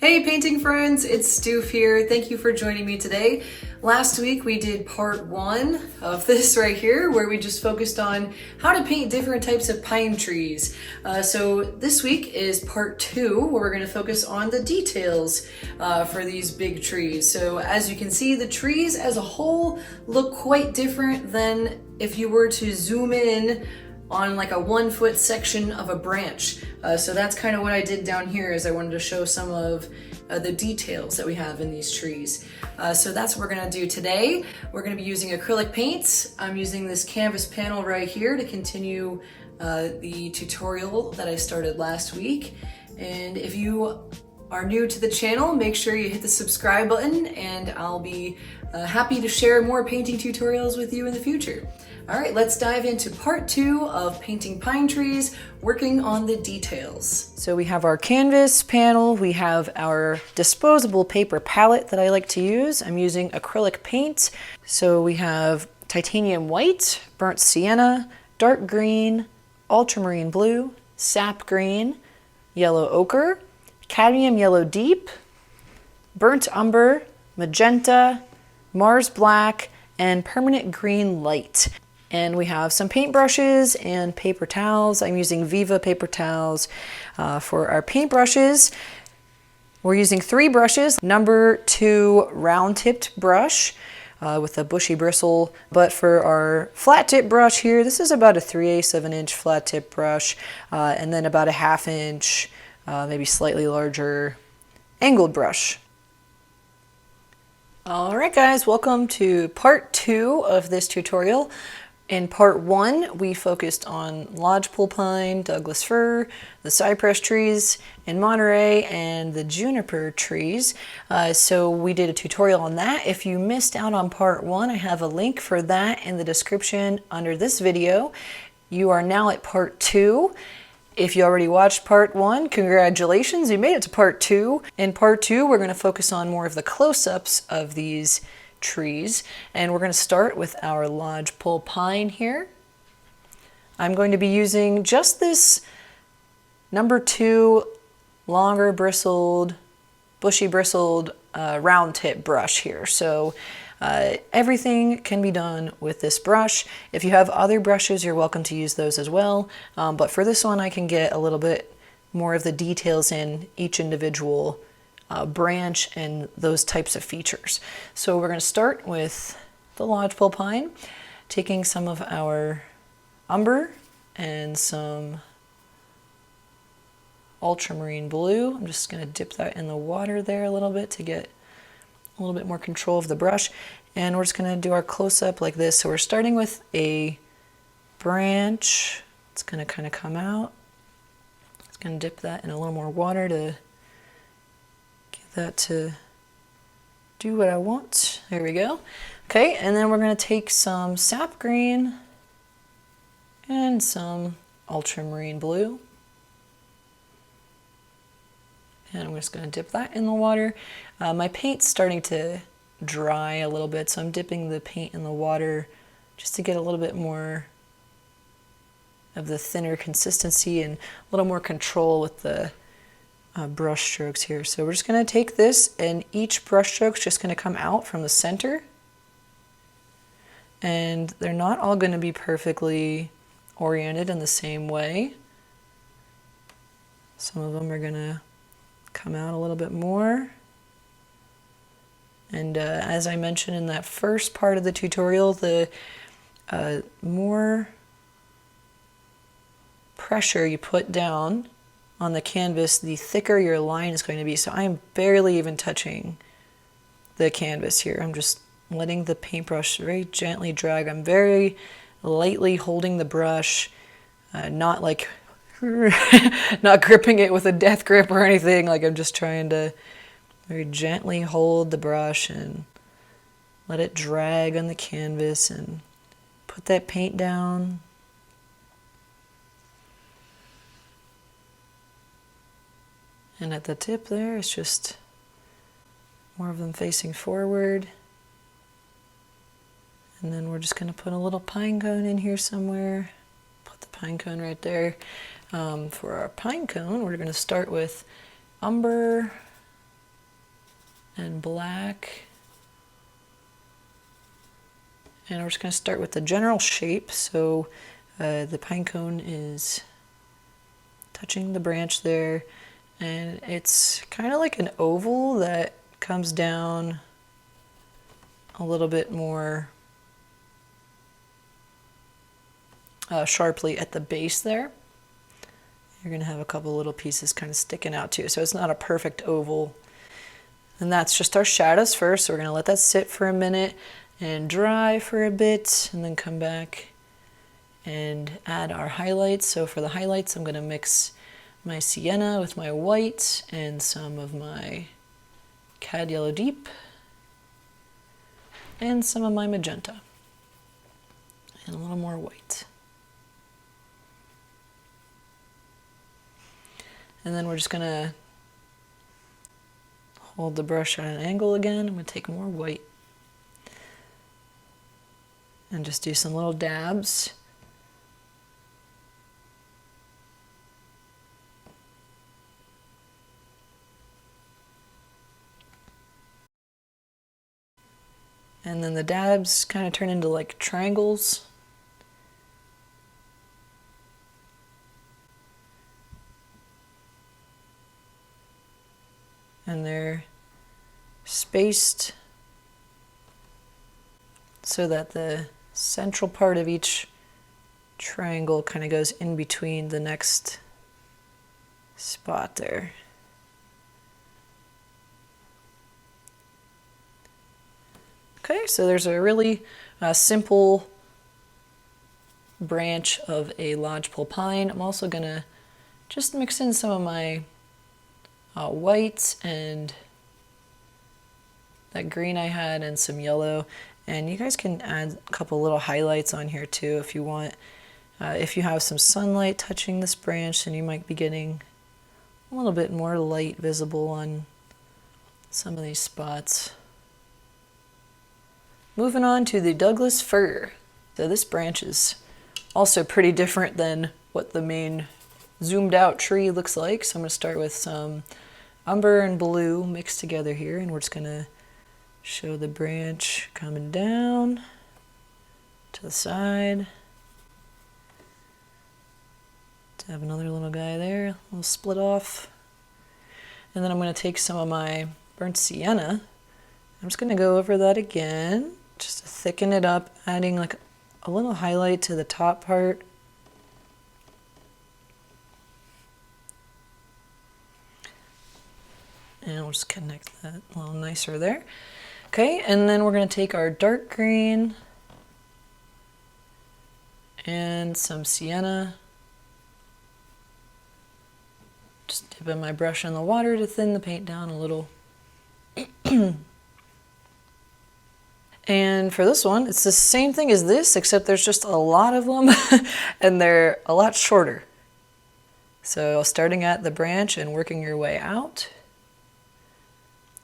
Hey painting friends, it's Stoof here. Thank you for joining me today. Last week we did part 1 of this right here where we just focused on how to paint different types of pine trees. So this week is part 2 where we're going to focus on the details for these big trees. So as you can see, the trees as a whole look quite different than if you were to zoom in on like a 1 foot section of a branch. So that's kind of what I did down here, is I wanted to show some of the details that we have in these trees. So that's what we're gonna do today. We're gonna be using acrylic paints. I'm using this canvas panel right here to continue the tutorial that I started last week. And if you are new to the channel, make sure you hit the subscribe button, and I'll be happy to share more painting tutorials with you in the future. All right, let's dive into part 2 of painting pine trees, working on the details. So we have our canvas panel, we have our disposable paper palette that I like to use. I'm using acrylic paint. So we have titanium white, burnt sienna, dark green, ultramarine blue, sap green, yellow ochre, cadmium yellow deep, burnt umber, magenta, Mars black, and permanent green light. And we have some paintbrushes and paper towels. I'm using Viva paper towels for our paintbrushes. We're using 3 brushes. Number 2 round tipped brush with a bushy bristle. But for our flat tip brush here, this is about a 3/8 of an inch flat tip brush. And then about a 1/2 inch, maybe slightly larger angled brush. All right guys, welcome to part 2 of this tutorial. In part 1, we focused on lodgepole pine, Douglas fir, the cypress trees in Monterey, and the juniper trees. So we did a tutorial on that. If you missed out on part 1, I have a link for that in the description under this video. You are now at part 2. If you already watched part 1, congratulations, you made it to part 2. In part 2, we're going to focus on more of the close-ups of these trees, and we're going to start with our lodgepole pine here. I'm going to be using just this number 2 longer bristled, bushy bristled round tip brush here. So everything can be done with this brush. If you have other brushes, you're welcome to use those as well. But for this one, I can get a little bit more of the details in each individual branch and those types of features. So we're going to start with the lodgepole pine, taking some of our umber and some ultramarine blue. I'm just going to dip that in the water there a little bit to get a little bit more control of the brush. And we're just going to do our close-up like this. So we're starting with a branch. It's going to kind of come out. It's going to dip that in a little more water to that to do what I want. There we go. Okay, and then we're going to take some sap green and some ultramarine blue. And I'm just going to dip that in the water. My paint's starting to dry a little bit, so I'm dipping the paint in the water just to get a little bit more of the thinner consistency and a little more control with the brush strokes here. So we're just going to take this, and each brush stroke's just going to come out from the center, and they're not all going to be perfectly oriented in the same way. Some of them are going to come out a little bit more, and as I mentioned in that first part of the tutorial, the more pressure you put down on the canvas, the thicker your line is going to be. So I am barely even touching the canvas here. I'm just letting the paintbrush very gently drag. I'm very lightly holding the brush, not like not gripping it with a death grip or anything. Like, I'm just trying to very gently hold the brush and let it drag on the canvas and put that paint down. And at the tip there, it's just more of them facing forward. And then we're just going to put a little pine cone in here somewhere. Put the pine cone right there. For our pine cone, we're going to start with umber and black. And we're just going to start with the general shape. So the pine cone is touching the branch there, and it's kind of like an oval that comes down a little bit more sharply at the base there. You're going to have a couple little pieces kind of sticking out too, so it's not a perfect oval. And that's just our shadows first, so we're going to let that sit for a minute and dry for a bit, and then come back and add our highlights. So for the highlights, I'm going to mix my sienna with my white and some of my cad yellow deep and some of my magenta and a little more white. And then we're just going to hold the brush at an angle again. I'm going to take more white and just do some little dabs. And then the dabs kind of turn into like triangles. And they're spaced so that the central part of each triangle kind of goes in between the next spot there. Okay, so there's a really simple branch of a lodgepole pine. I'm also going to just mix in some of my white and that green I had and some yellow. And you guys can add a couple little highlights on here too if you want. If you have some sunlight touching this branch, then you might be getting a little bit more light visible on some of these spots. Moving on to the Douglas fir. So this branch is also pretty different than what the main zoomed out tree looks like. So I'm going to start with some umber and blue mixed together here, and we're just going to show the branch coming down to the side. To have another little guy there, a little split off. And then I'm going to take some of my burnt sienna. I'm just going to go over that again, just to thicken it up, adding like a little highlight to the top part. And we'll just connect that a little nicer there. Okay, and then we're going to take our dark green and some sienna. Just dipping my brush in the water to thin the paint down a little. And for this one, it's the same thing as this, except there's just a lot of them and they're a lot shorter. So starting at the branch and working your way out.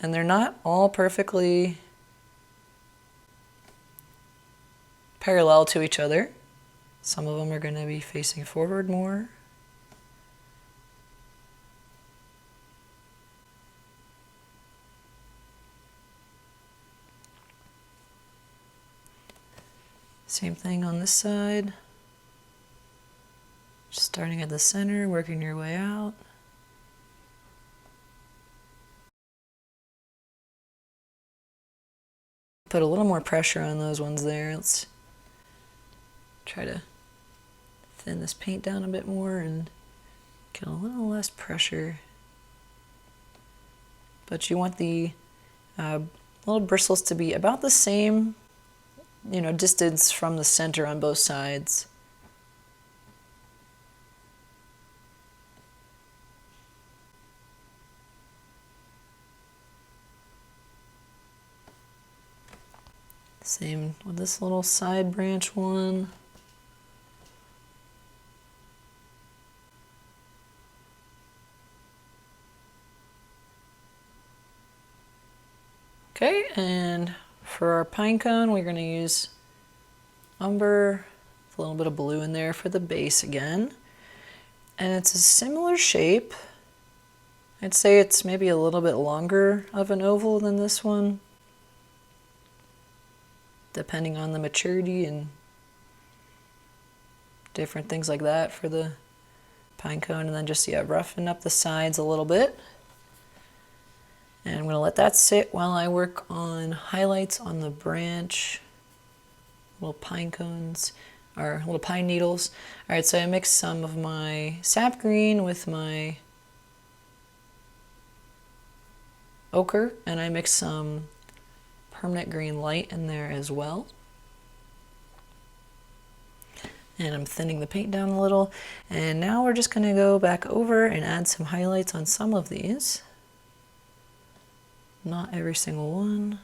And they're not all perfectly parallel to each other. Some of them are going to be facing forward more. Same thing on this side. Just starting at the center, working your way out. Put a little more pressure on those ones there. Let's try to thin this paint down a bit more and get a little less pressure. But you want the little bristles to be about the same, distance from the center on both sides. Same with this little side branch one. Okay, and for our pine cone, we're going to use umber, with a little bit of blue in there for the base again. And it's a similar shape I'd say it's maybe a little bit longer of an oval than this one, depending on the maturity and different things like that for the pine cone. And then just, yeah, roughen up the sides a little bit. And I'm going to let that sit while I work on highlights on the branch, little pine cones, or little pine needles. All right, so I mixed some of my sap green with my ochre, and I mixed some permanent green light in there as well. And I'm thinning the paint down a little. And now we're just going to go back over and add some highlights on some of these. Not every single one,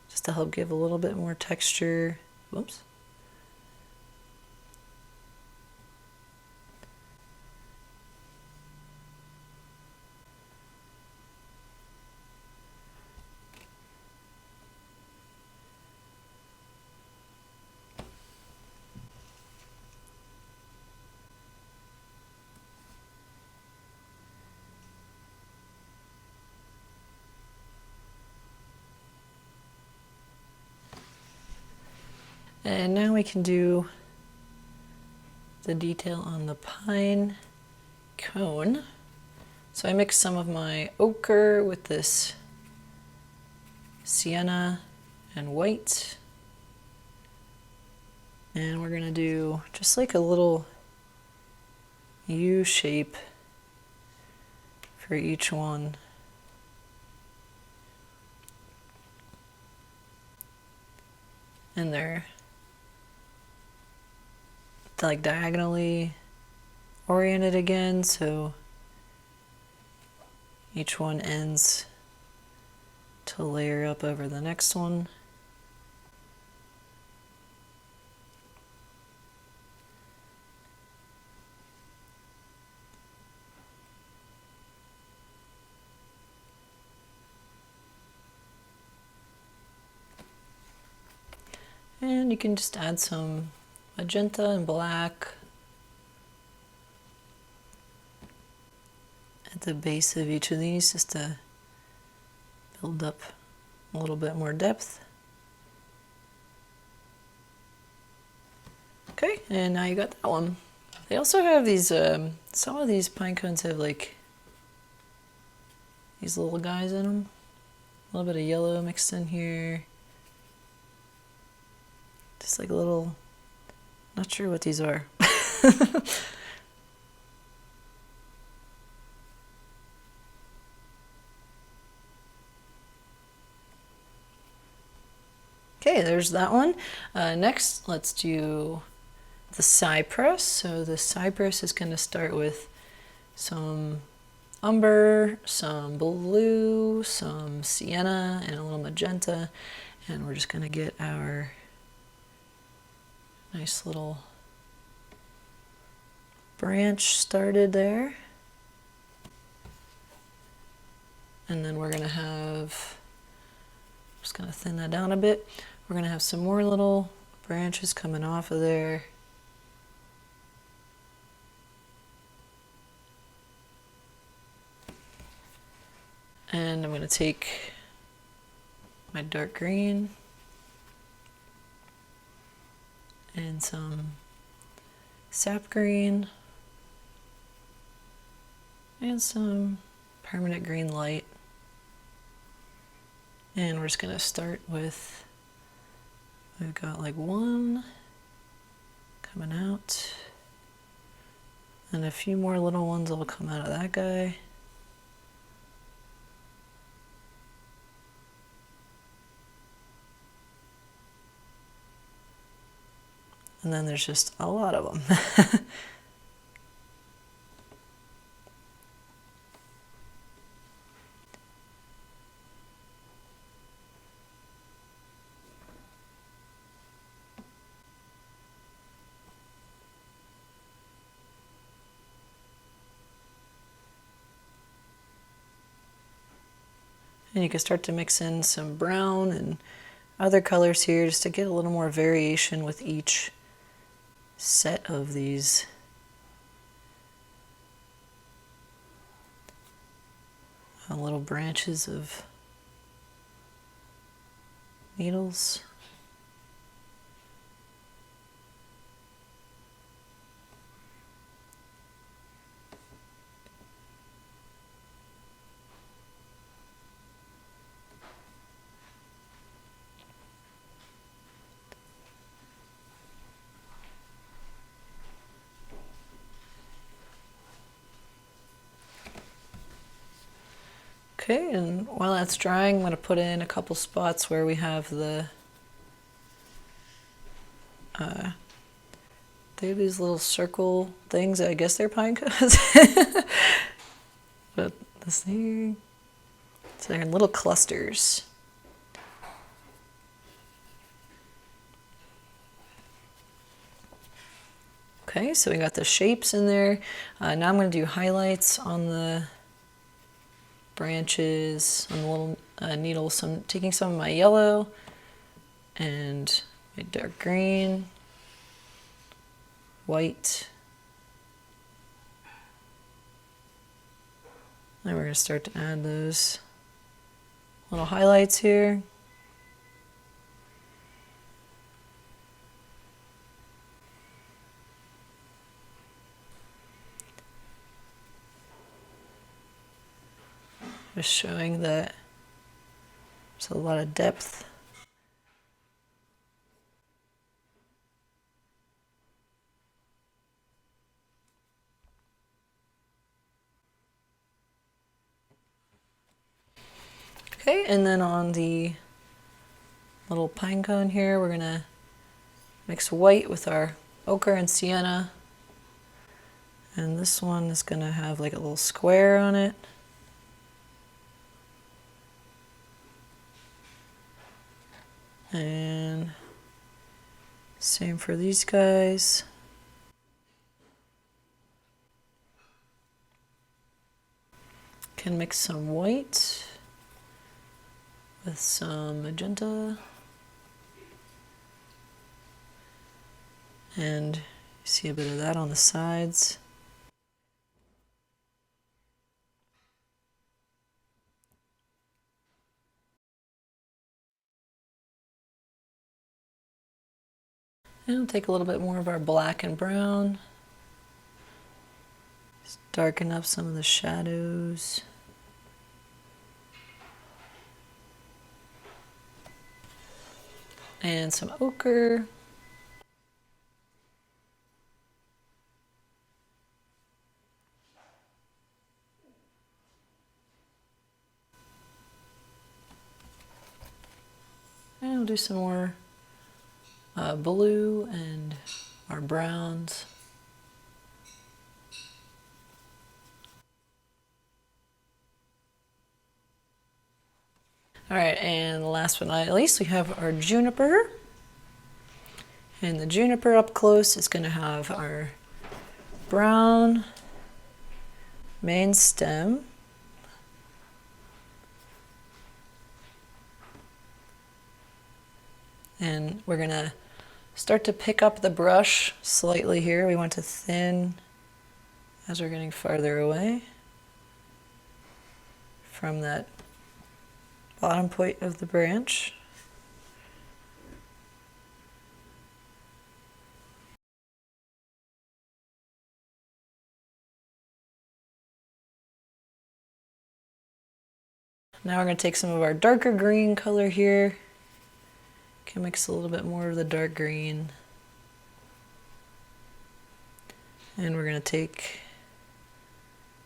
just to help give a little bit more texture. Whoops. And now we can do the detail on the pine cone. So I mixed some of my ochre with this sienna and white. And we're gonna do just like a little U shape for each one. And they're like diagonally oriented again, so each one ends to layer up over the next one. And you can just add some magenta and black at the base of each of these, just to build up a little bit more depth. Okay, and now you got that one. They also have these, some of these pine cones have like these little guys in them. A little bit of yellow mixed in here. Just like a little, not sure what these are. Okay, there's that one. Next, let's do the cypress. So the cypress is going to start with some umber, some blue, some sienna, and a little magenta. And we're just going to get our nice little branch started there. And then we're going to have, just going to thin that down a bit. We're going to have some more little branches coming off of there. And I'm going to take my dark green and some sap green and some permanent green light. And we're just going to start with, we've got like one coming out, and a few more little ones will come out of that guy. And then there's just a lot of them. And you can start to mix in some brown and other colors here just to get a little more variation with each set of these. little branches of needles. Okay, and while that's drying, I'm going to put in a couple spots where we have they have these little circle things. I guess they're pine cones. But this here, so they're in little clusters. Okay, so we got the shapes in there. Now I'm going to do highlights on the branches, on the little needles. So I'm taking some of my yellow and my dark green, white. Then we're going to start to add those little highlights here. Just showing that there's a lot of depth. Okay, and then on the little pine cone here, we're gonna mix white with our ochre and sienna. And this one is gonna have like a little square on it. And same for these guys. Can mix some white with some magenta. And you see a bit of that on the sides. And we'll take a little bit more of our black and brown. Just darken up some of the shadows. And some ochre. And we'll do some more blue and our browns. All right, and last but not least, we have our juniper. And the juniper up close is going to have our brown main stem. And we're going to start to pick up the brush slightly here. We want to thin as we're getting farther away from that bottom point of the branch. Now we're going to take some of our darker green color here. Can mix a little bit more of the dark green. And we're going to take,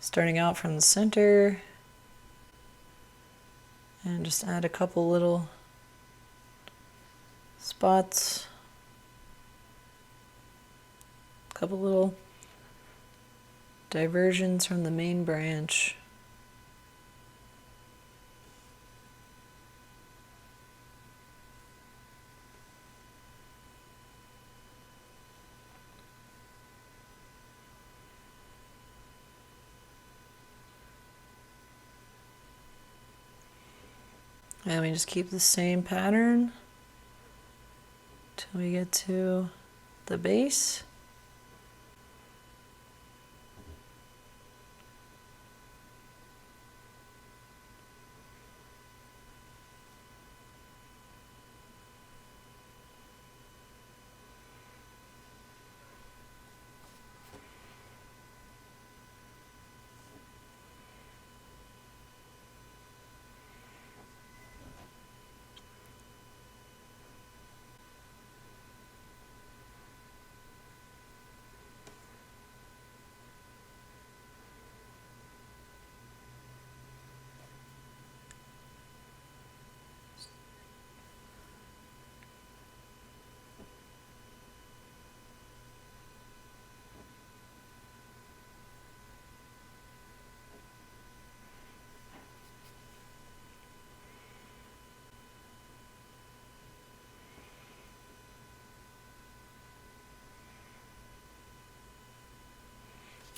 starting out from the center, and just add a couple little spots, a couple little diversions from the main branch. And we just keep the same pattern till we get to the base.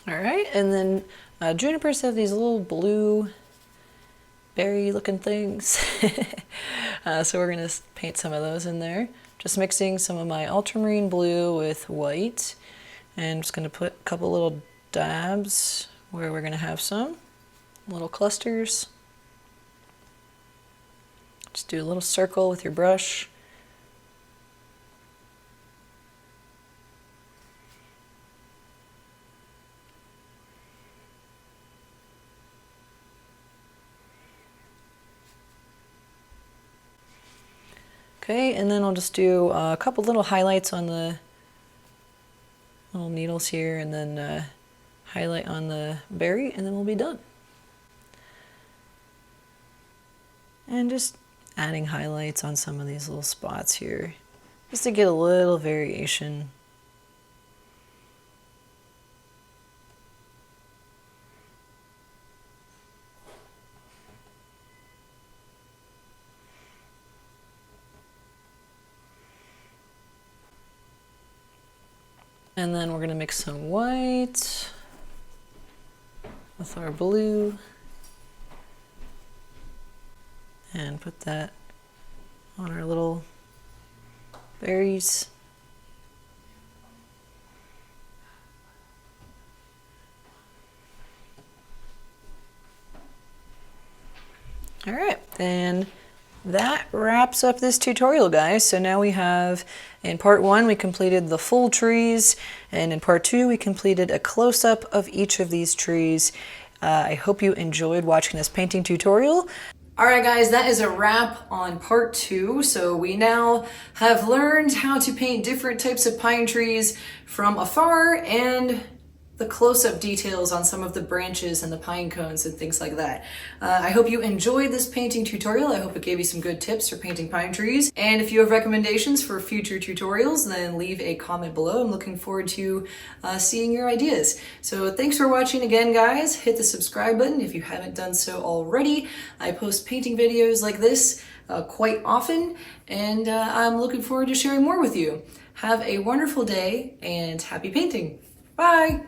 All right, and then junipers have these little blue berry looking things. So we're gonna paint some of those in there. Just mixing some of my ultramarine blue with white. And I'm just gonna put a couple little dabs where we're gonna have some little clusters. Just do a little circle with your brush. Okay, and then I'll just do a couple little highlights on the little needles here, and then highlight on the berry, and then we'll be done. And just adding highlights on some of these little spots here, just to get a little variation. And then we're going to mix some white with our blue and put that on our little berries. All right, and that wraps up this tutorial, guys. So now we have, in part 1, we completed the full trees, and in part 2, we completed a close-up of each of these trees. I hope you enjoyed watching this painting tutorial. All right, guys, that is a wrap on part 2. So we now have learned how to paint different types of pine trees from afar and the close-up details on some of the branches and the pine cones and things like that. I hope you enjoyed this painting tutorial. I hope it gave you some good tips for painting pine trees. And if you have recommendations for future tutorials, then leave a comment below. I'm looking forward to seeing your ideas. So thanks for watching again, guys. Hit the subscribe button if you haven't done so already. I post painting videos like this quite often, and I'm looking forward to sharing more with you. Have a wonderful day and happy painting. Bye!